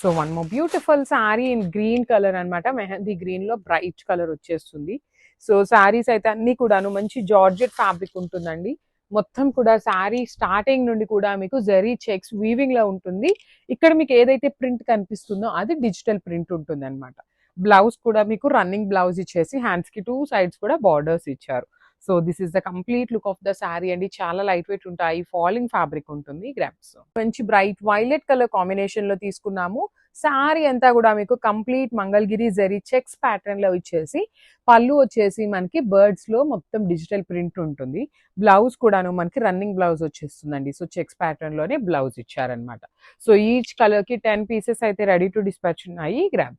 So one more beautiful sari in green colour అన్నమాట. Mehndi green లో bright colour వచ్చేస్తుంది. So saris అయితే అన్ని కూడాను మంచి జార్జెట్ ఫ్యాబ్రిక్ ఉంటుందండి. మొత్తం కూడా శారీ స్టార్టింగ్ నుండి కూడా మీకు జరీ చెక్స్ వీవింగ్ లో ఉంటుంది. ఇక్కడ మీకు ఏదైతే ప్రింట్ కనిపిస్తుందో అది డిజిటల్ ప్రింట్ ఉంటుంది అనమాట. బ్లౌజ్ కూడా మీకు రన్నింగ్ బ్లౌజ్ ఇచ్చేసి హ్యాండ్స్ కి 2 సైడ్స్ కూడా బార్డర్స్ ఇచ్చారు. So this is the complete look of the sari అండి. చాలా లైట్ వెయిట్ ఉంటాయి, ఫాలింగ్ ఫ్యాబ్రిక్ ఉంటుంది గ్రామ్స్. మంచి బ్రైట్ వైలెట్ కలర్ కాంబినేషన్ లో తీసుకున్నాము. శారీ అంతా కూడా మీకు complete Mangalagiri zari checks pattern లో ఇచ్చేసి పళ్ళు వచ్చేసి మనకి బర్డ్స్ లో మొత్తం డిజిటల్ ప్రింట్ ఉంటుంది. బ్లౌజ్ కూడాను మనకి రన్నింగ్ బ్లౌజ్ వచ్చేస్తుందండి. సో చెక్స్ ప్యాటర్న్ లోనే బ్లౌజ్ ఇచ్చారనమాట. సో ఈచ్ కలర్ కి 10 పీసెస్ అయితే రెడీ టు డిస్పాచ్ ఉన్నాయి గ్రామ్స్.